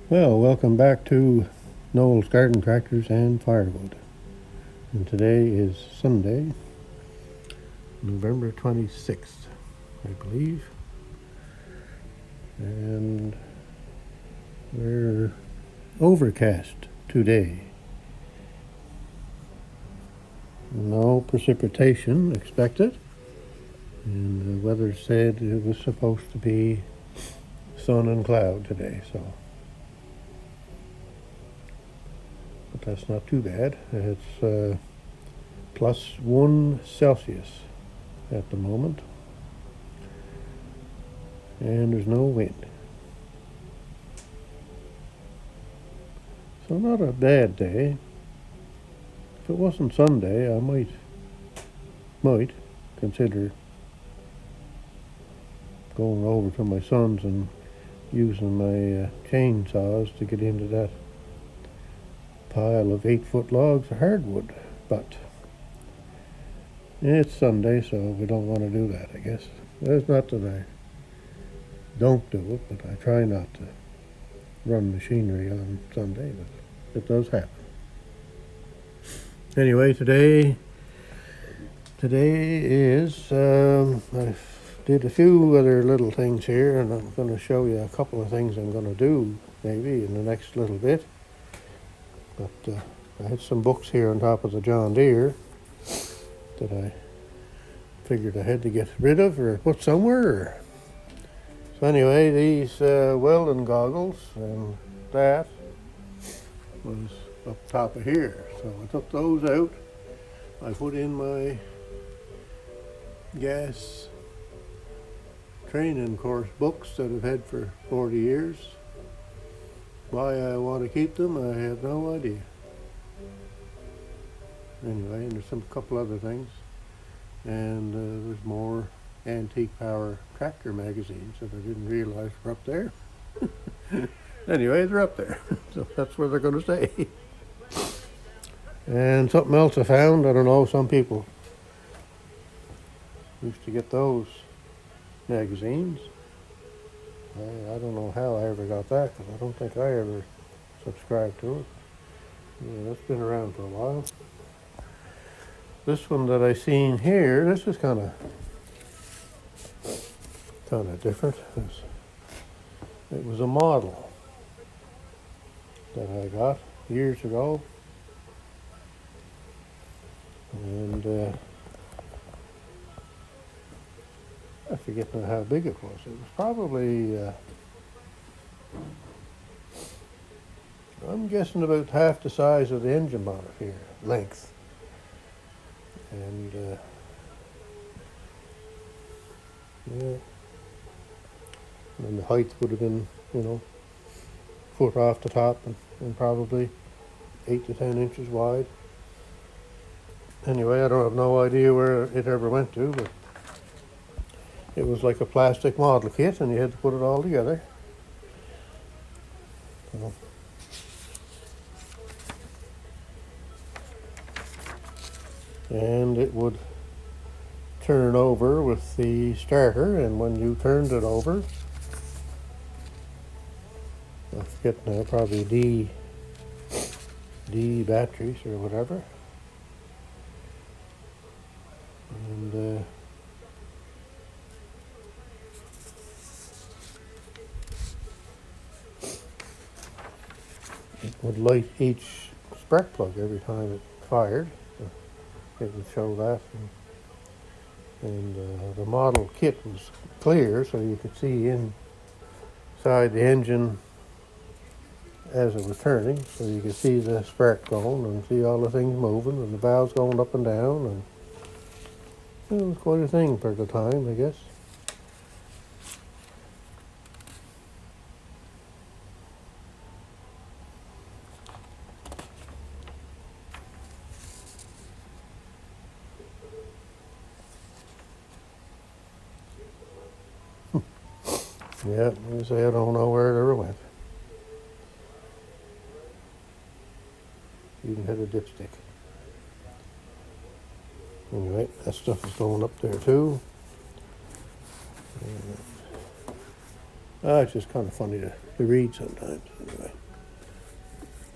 Well, welcome back to Noel's Garden Tractors and Firewood. And today is Sunday, November 26th, I believe. And we're overcast today. No precipitation expected. And the weather said it was supposed to be sun and cloud today, so. But that's not too bad. It's plus 1 Celsius at the moment, and there's no wind. So not a bad day. If it wasn't Sunday, I might consider going over to my son's and using my chainsaws to get into that pile of 8-foot logs of hardwood, but it's Sunday, so we don't want to do that, I guess. It's not that I don't do it, but I try not to run machinery on Sunday, but it does happen. Anyway, today is, I did a few other little things here, and I'm going to show you a couple of things I'm going to do maybe in the next little bit. But I had some books here on top of the John Deere that I figured I had to get rid of or put somewhere. So anyway, these welding goggles and that was up top of here. So I took those out. I put in my gas training course books that I've had for 40 years. Why I want to keep them, I have no idea. Anyway, and there's a couple other things. And there's more antique power tractor magazines that I didn't realize were up there. Anyway, they're up there. So that's where they're going to stay. And something else I found, I don't know, some people used to get those magazines. I don't know how I ever got that, because I don't think I ever subscribed to it. Yeah, that's been around for a while. This one that I seen here, this is kind of different. It was a model that I got years ago, and I forget now how big it was. It was probably, I'm guessing about half the size of the engine monitor here, length. And, yeah. And the height would have been, foot off the top and probably 8 to 10 inches wide. Anyway, I don't have no idea where it ever went to, but it was like a plastic model kit, and you had to put it all together. So, and it would turn over with the starter, and when you turned it over, I forget now, probably D batteries or whatever. And it would light each spark plug every time it fired. It would show that, and the model kit was clear, so you could see inside the engine as it was turning, so you could see the spark going and see all the things moving and the valves going up and down, and it was quite a thing for the time, I guess. Yeah, I say I don't know where it ever went. Even had a dipstick. Anyway, that stuff is going up there too. It's just kind of funny to read sometimes. Anyway.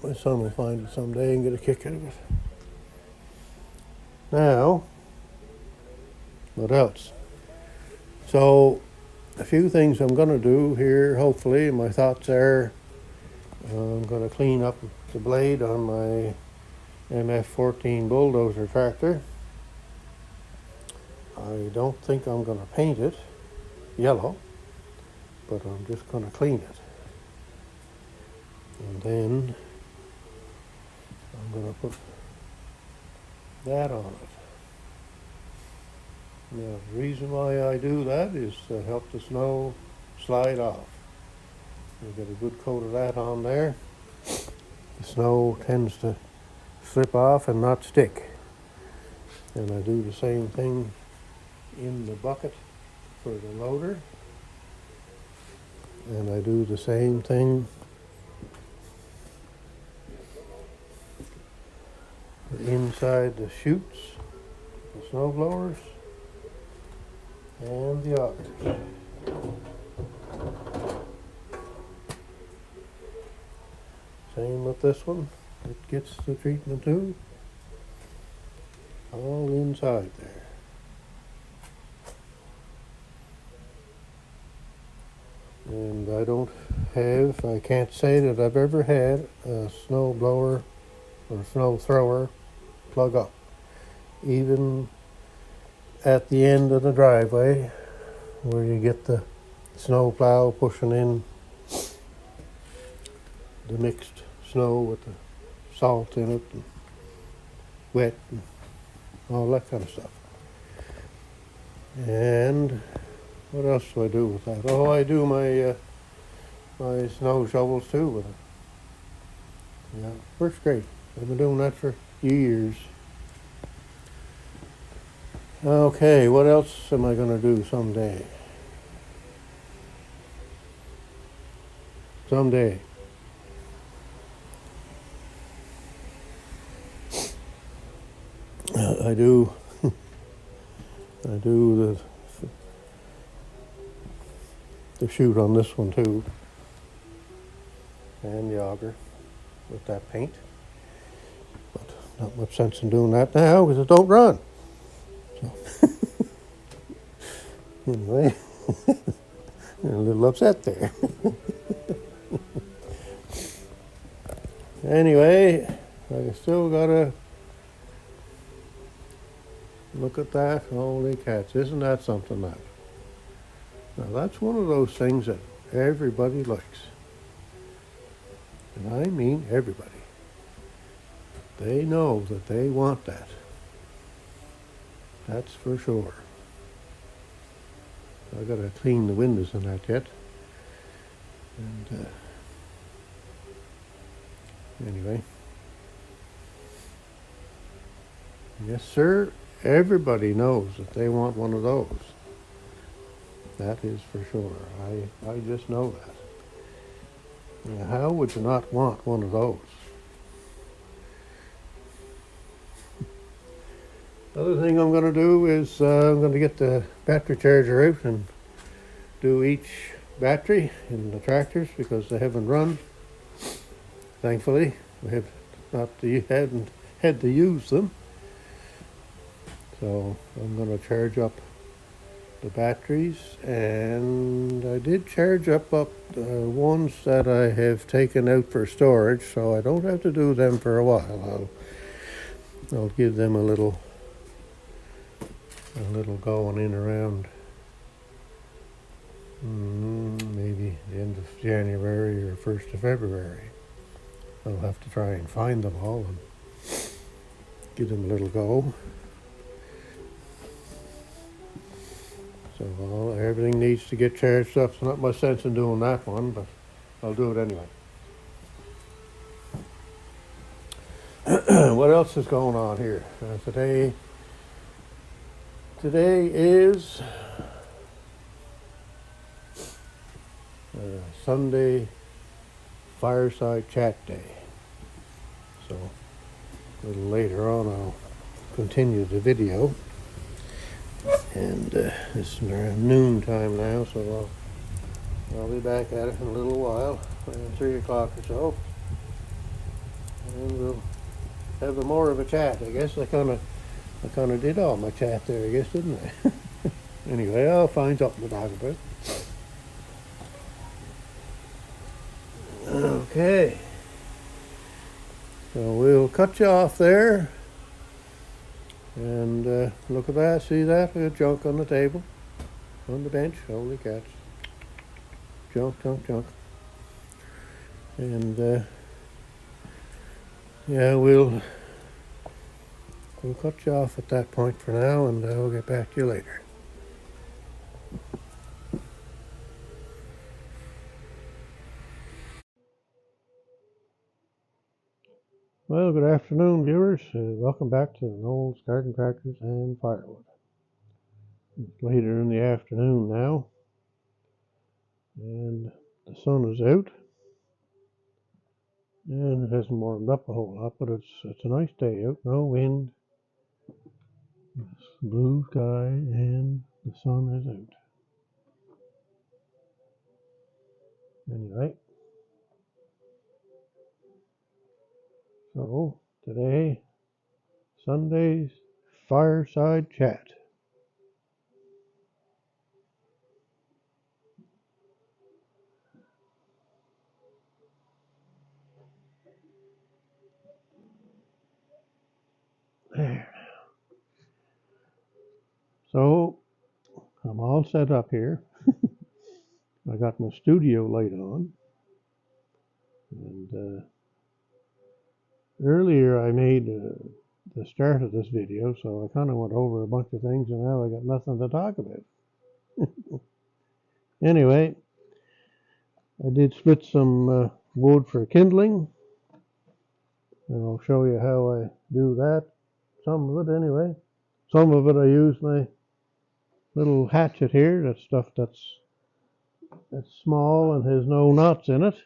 my son will find it someday and get a kick out of it. Now, what else? So, a few things I'm going to do here, hopefully. My thoughts are I'm going to clean up the blade on my MF14 bulldozer tractor. I don't think I'm going to paint it yellow, but I'm just going to clean it. And then I'm going to put that on it. Now, the reason why I do that is to help the snow slide off. You get a good coat of that on there. The snow tends to slip off and not stick. And I do the same thing in the bucket for the loader. And I do the same thing inside the chutes, the snow blowers, and the augers. Same with this one. It gets the treatment too. All inside there. And I can't say that I've ever had a snow blower or snow thrower plug up. Even at the end of the driveway where you get the snow plow pushing in the mixed snow with the salt in it and wet and all that kind of stuff. And what else do I do with that? Oh, I do my my snow shovels too with it. Yeah, works great. I've been doing that for years. Okay, what else am I going to do someday? Someday. I do the chute on this one too, and the auger with that paint. But not much sense in doing that now because it don't run. So anyway, I'm a little upset there. Anyway, I still gotta look at that. Holy cats, isn't that something that? Now that's one of those things that everybody likes. And I mean everybody. They know that they want that. That's for sure. I gotta clean the windows in that yet. And anyway. Yes, sir. Everybody knows that they want one of those. That is for sure. I just know that. Now, how would you not want one of those? The other thing I'm going to do is I'm going to get the battery charger out and do each battery in the tractors because they haven't run. Thankfully, we haven't had to use them. So I'm going to charge up the batteries, and I did charge up ones that I have taken out for storage, so I don't have to do them for a while. I'll give them a little going in around maybe the end of January or 1st of February. I'll have to try and find them all and give them a little go. So everything needs to get charged up. There's not much sense in doing that one, but I'll do it anyway. What else is going on here? Today is Sunday fireside chat day. So a little later on I'll continue the video. And it's around noon time now, so I'll be back at it in a little while, around 3 o'clock or so. and we'll have a more of a chat. I guess I kind of did all my chat there, I guess, didn't I? Anyway, I'll find something to talk about. Okay. So we'll cut you off there. And look at that. See that? We have junk on the table. On the bench. Holy cats. Junk, junk, junk. And yeah, we'll cut you off at that point for now, and I'll get back to you later. Well, good afternoon, viewers. Welcome back to Noel's Garden Crackers and Firewood. It's later in the afternoon now, and the sun is out, and it hasn't warmed up a whole lot, but it's a nice day out. No wind, blue sky, and the sun is out. Anyway, so today, Sunday's fireside chat. There. So I'm all set up here. I got my studio light on, and earlier I made the start of this video, so I kind of went over a bunch of things, and now I got nothing to talk about. Anyway, I did split some wood for kindling, and I'll show you how I do that. Some of it anyway. Some of it I use my little hatchet here. That's stuff that's small and has no knots in it.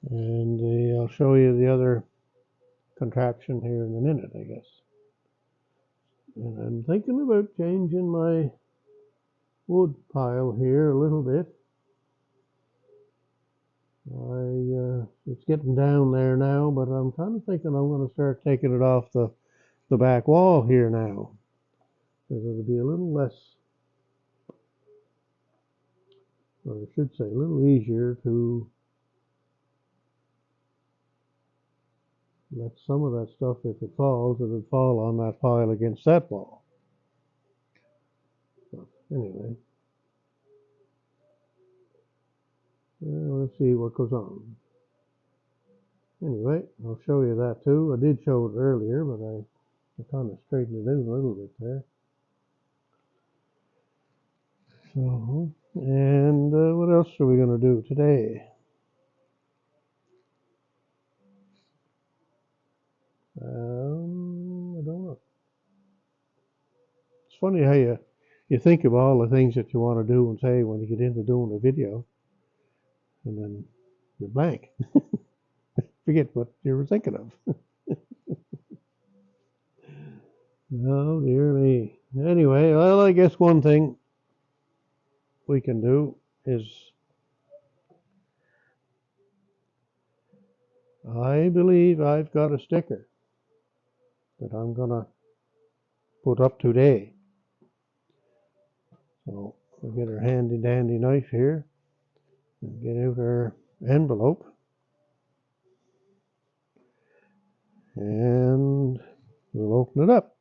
And I'll show you the other contraption here in a minute, I guess. And I'm thinking about changing my wood pile here a little bit. It's getting down there now, but I'm kind of thinking I'm going to start taking it off the back wall here now, because it'll be a little less, or I should say a little easier to let some of that stuff, if it falls, it would fall on that pile against that wall. But anyway, let's see what goes on. Anyway, I'll show you that too. I did show it earlier, but I kind of straightened it out a little bit there. So, and what else are we going to do today? I don't know. It's funny how you think of all the things that you want to do and say when you get into doing a video, and then you're blank. Forget what you were thinking of. Oh, dear me. Anyway, well, I guess one thing we can do is, I believe I've got a sticker that I'm going to put up today. So we'll get our handy dandy knife here and get out our envelope. And we'll open it up.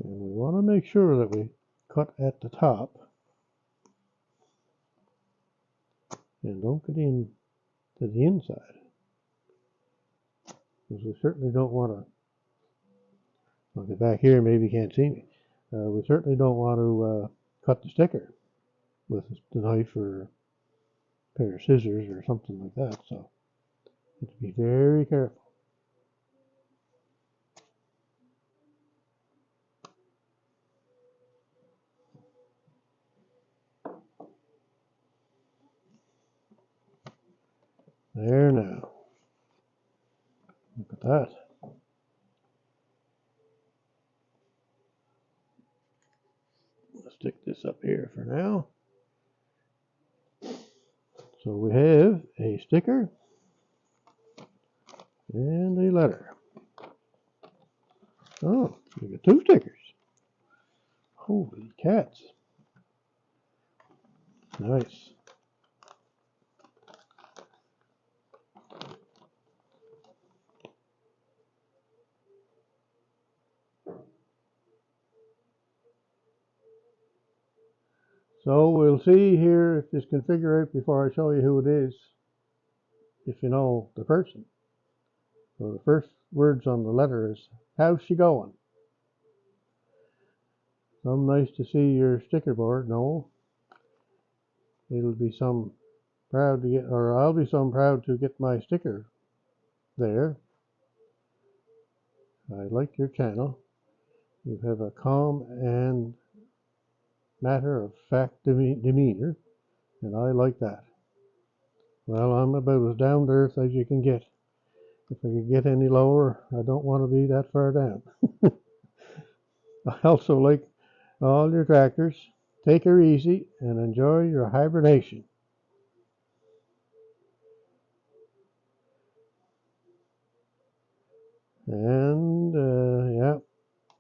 And we want to make sure that we cut at the top and don't get in to the inside, because we certainly don't want to, I'll get back here, maybe you can't see me, we certainly don't want to cut the sticker with the knife or a pair of scissors or something like that, so you have to be very careful. There now. Look at that. this up here for now. So we have a sticker and a letter. Oh, we got 2 stickers. Holy cats. Nice. So we'll see here if this can figure out before I show you who it is, if you know the person. So the first words on the letter is, how's she going? Some nice to see your sticker board, Noel. It'll be some proud to get, or I'll be some proud to get my sticker there. I like your channel. You have a calm and matter-of-fact demeanor, and I like that. Well, I'm about as down to earth as you can get. If I could get any lower, I don't want to be that far down. I also like all your tractors. Take her easy and enjoy your hibernation. And, yeah,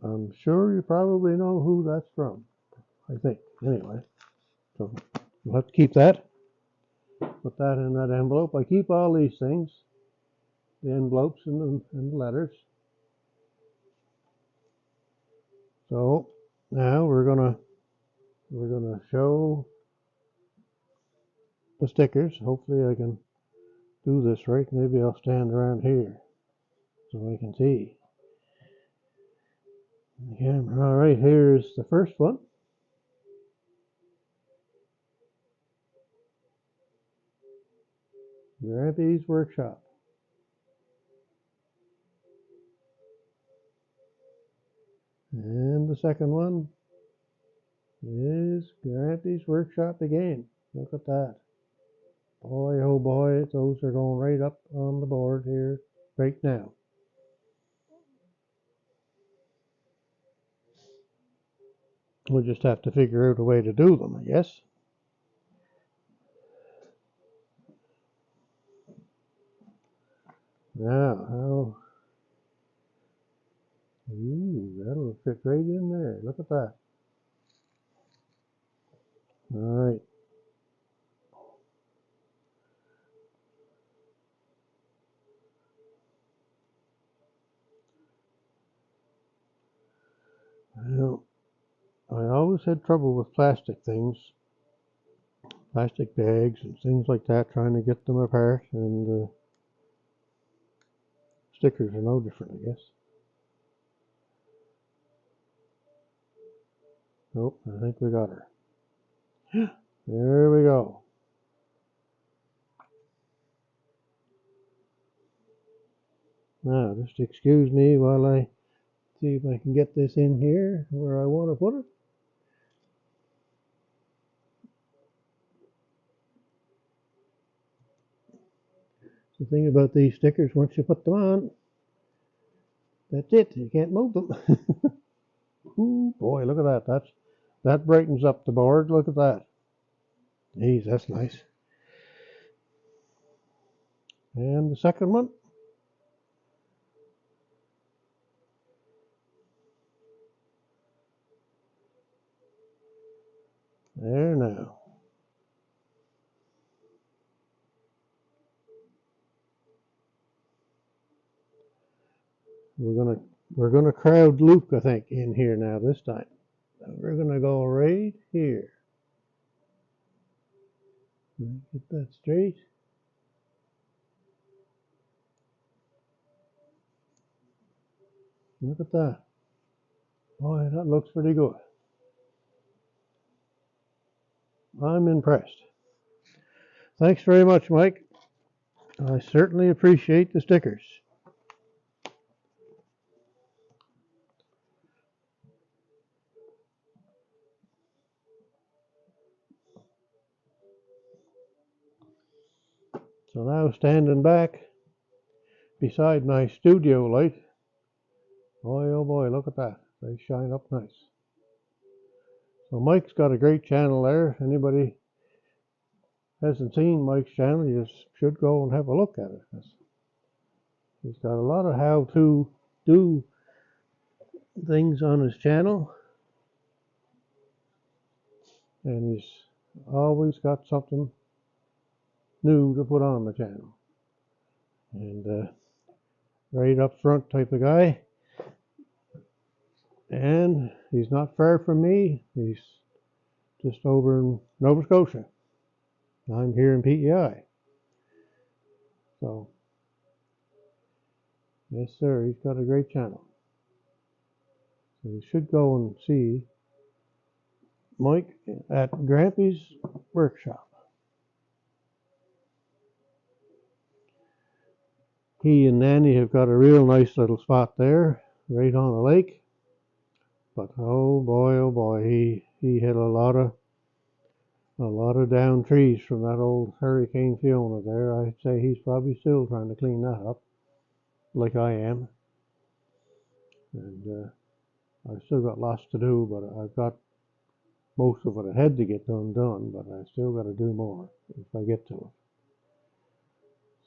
I'm sure you probably know who that's from. I think, anyway. So, we'll have to keep that. Put that in that envelope. I keep all these things. The envelopes and the letters. So, now we're gonna show the stickers. Hopefully I can do this right. Maybe I'll stand around here so I can see. Again, all right, here's the first one. Grampy's Workshop. And the second one is Grampy's Workshop again. Look at that. Boy, oh boy, those are going right up on the board here right now. We'll just have to figure out a way to do them, I guess. Now, how... Ooh, that'll fit right in there. Look at that. All right. Well, I always had trouble with plastic things, plastic bags and things like that, trying to get them apart, and stickers are no different, I guess. Nope, I think we got her. There we go. Now, just excuse me while I see if I can get this in here where I want to put it. The thing about these stickers, once you put them on, that's it. You can't move them. Ooh, boy, look at that. That brightens up the board. Look at that. Geez, that's nice. And the second one. There now. We're gonna crowd Luke, I think, in here now this time. We're gonna go right here. Get that straight. Look at that. Boy, that looks pretty good. I'm impressed. Thanks very much, Mike. I certainly appreciate the stickers. So now standing back beside my studio light. Boy, oh boy, look at that. They shine up nice. So Mike's got a great channel there. Anybody hasn't seen Mike's channel, you should go and have a look at it. He's got a lot of how to do things on his channel, and he's always got something new to put on the channel. And right up front type of guy. And he's not far from me. He's just over in Nova Scotia. I'm here in PEI. So, yes, sir, he's got a great channel. So you should go and see Mike at Grampy's workshop. He and Nanny have got a real nice little spot there, right on the lake. But oh boy, he hit a lot of down trees from that old Hurricane Fiona there. I'd say he's probably still trying to clean that up, like I am. And I've still got lots to do, but I've got most of what I had to get done, but I still got to do more if I get to it.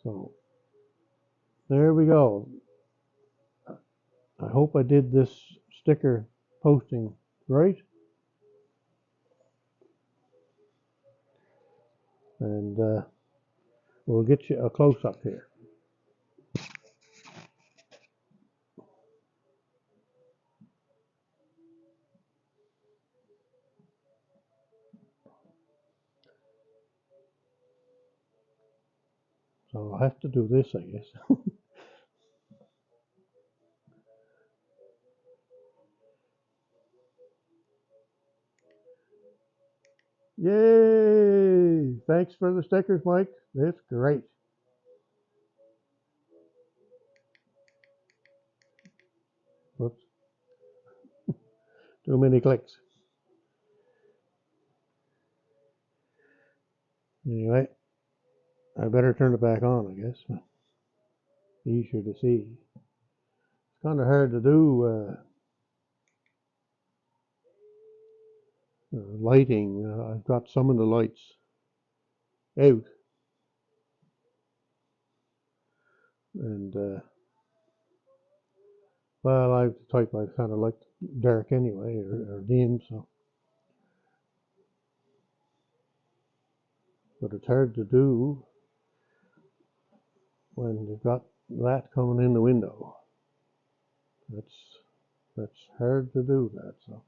So, there we go. I hope I did this sticker posting right. And we'll get you a close-up here. So I'll have to do this, I guess. Yay! Thanks for the stickers, Mike. That's great. Whoops. Too many clicks. Anyway, I better turn it back on, I guess. Easier to see. It's kind of hard to do lighting. I've got some of the lights out. And, well, I have the type I kind of like dark anyway, or dim, so. But it's hard to do when you've got that coming in the window. That's hard to do that, so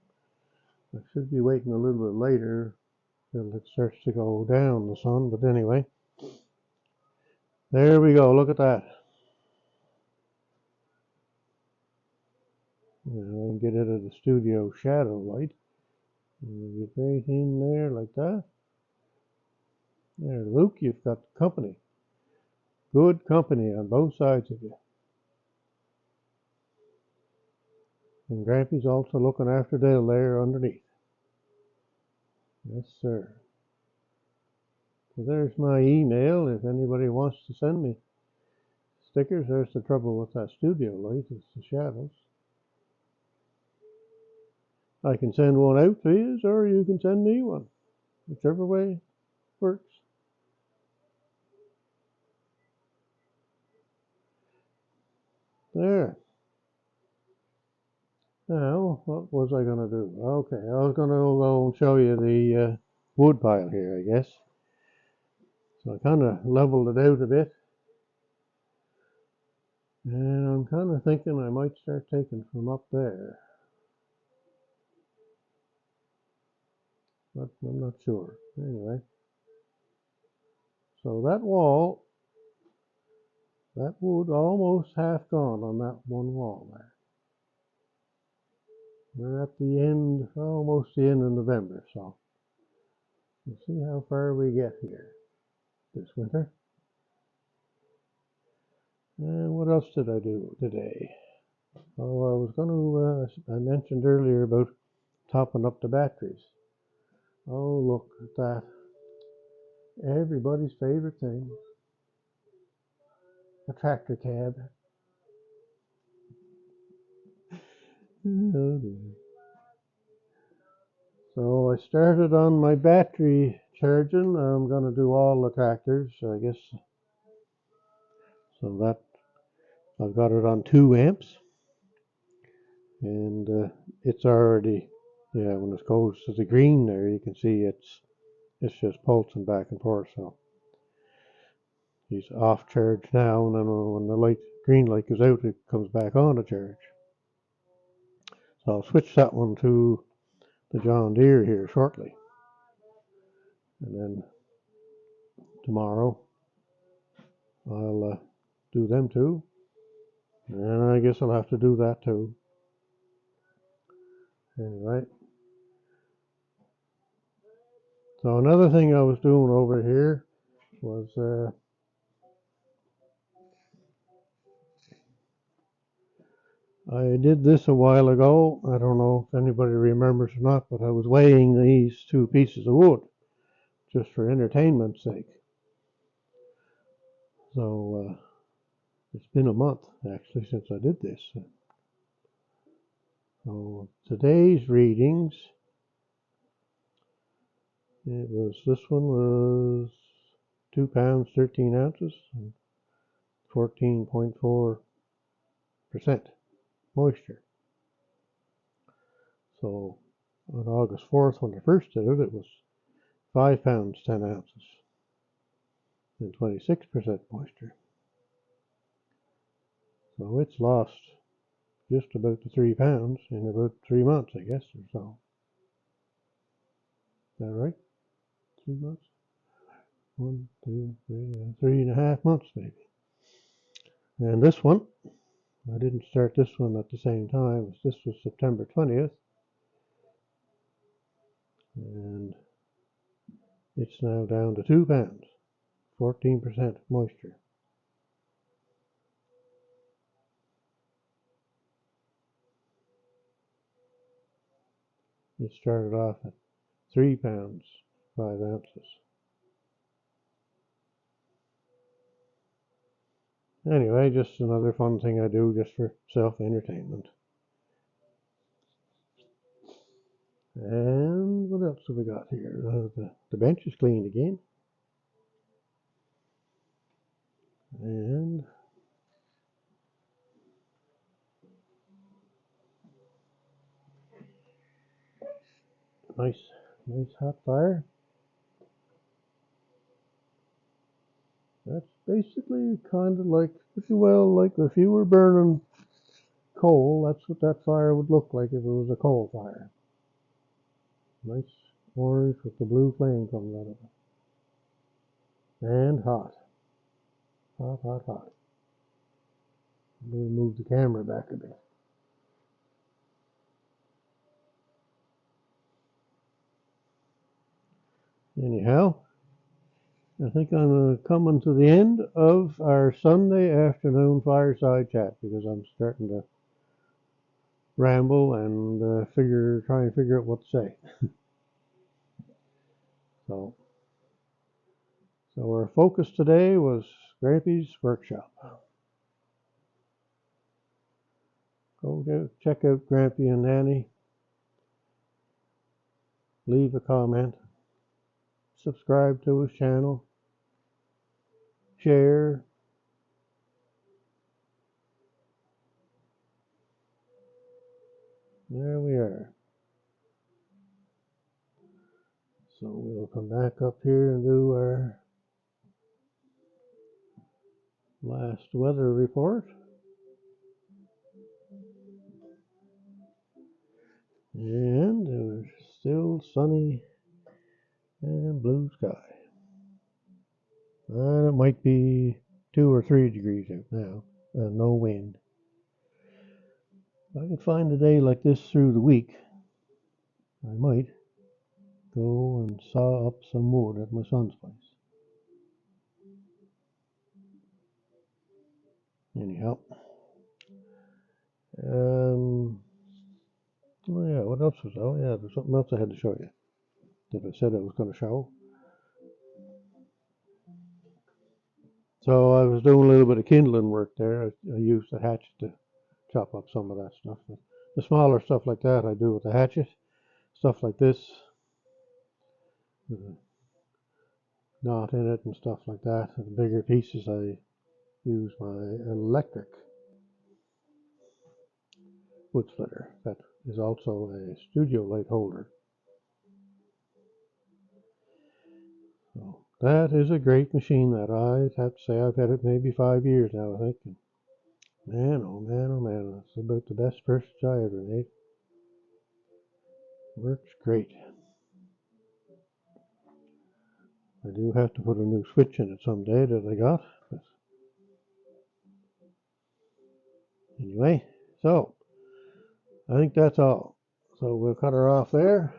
I should be waiting a little bit later till it starts to go down, the sun, but anyway. There we go, look at that. Now I can get it at the studio shadow light. And get right in there like that. There, Luke, you've got company. Good company on both sides of you. And Grampy's also looking after Dale there underneath. Yes, sir. So there's my email if anybody wants to send me stickers. There's the trouble with that studio light, it's the shadows. I can send one out to you, or you can send me one. Whichever way works. There. Now, what was I going to do? Okay, I was going to go and show you the wood pile here, I guess. So I kind of leveled it out a bit. And I'm kind of thinking I might start taking from up there. But I'm not sure. Anyway. So that wall, that wood almost half gone on that one wall there. We're at the end, almost the end of November, so we'll see how far we get here this winter. And what else did I do today? Oh, I was going to, I mentioned earlier about topping up the batteries. Oh, look at that. Everybody's favorite thing. A tractor cab. Oh dear. So I I started on my battery charging. I'm going to do all the tractors, I guess. So that I've got it on 2 amps, and it's already, yeah, when it goes to the green there, you can see it's just pulsing back and forth. So he's off charge now, and then when the green light goes out, it comes back on to charge. So I'll switch that one to the John Deere here shortly, and then tomorrow I'll do them too, and I guess I'll have to do that too. Anyway, so another thing I was doing over here was I did this a while ago. I don't know if anybody remembers or not, but I was weighing these 2 pieces of wood just for entertainment's sake. So it's been a month actually since I did this. So today's readings, this one was 2 pounds 13 ounces and 14.4% moisture. So on August 4th, when I first did it, it was 5 pounds 10 ounces and 26% moisture. So it's lost just about the 3 pounds in about 3 months, I guess, or so. Is that right? 3 months? 1, 2, 3, 3.5 months maybe. And this one, I didn't start this one at the same time. This was September 20th. And it's now down to 2 pounds, 14% moisture. It started off at 3 pounds 5 ounces. Anyway, just another fun thing I do just for self-entertainment. And what else have we got here? The bench is cleaned again. And nice hot fire. That's basically kind of like, pretty well like if you were burning coal, that's what that fire would look like if it was a coal fire. Nice orange with the blue flame coming out of it. And hot. Hot, hot, hot. I'm going to move the camera back a bit. Anyhow, I think I'm coming to the end of our Sunday afternoon fireside chat because I'm starting to ramble and try and figure out what to say. So our focus today was Grampy's workshop. Go check out Grampy and Nanny. Leave a comment. Subscribe to his channel. Share. There we are. So we'll come back up here and do our last weather report. And it was still sunny and blue sky. And it might be 2 or 3 degrees out now, and no wind. If I could find a day like this through the week, I might go and saw up some wood at my son's place. Anyhow, oh yeah, what else was? Oh yeah, there's something else I had to show you that I said I was going to show. So I was doing a little bit of kindling work there. I used the hatchet to chop up some of that stuff. The smaller stuff like that I do with the hatchet. Stuff like this knot in it and stuff like that. And the bigger pieces I use my electric wood splitter that is also a studio light holder. So that is a great machine that I have to say I've had it maybe 5 years now, I think. And man, oh man, oh man, that's about the best purchase I ever made. Works great. I do have to put a new switch in it someday that I got. But anyway, so I think that's all. So we'll cut her off there.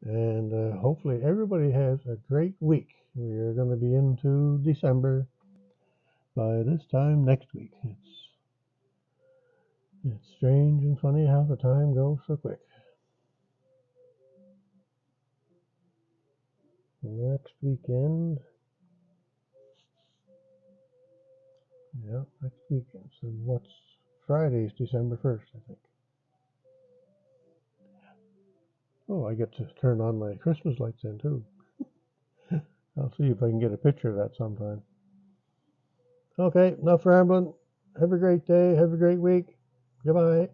And hopefully everybody has a great week. We are going to be into December by this time next week. It's strange and funny how the time goes so quick. Next weekend. Yeah, next weekend. So what's Friday's December 1st, I think. Oh, I get to turn on my Christmas lights then too. I'll see if I can get a picture of that sometime. Okay, enough rambling. Have a great day. Have a great week. Goodbye.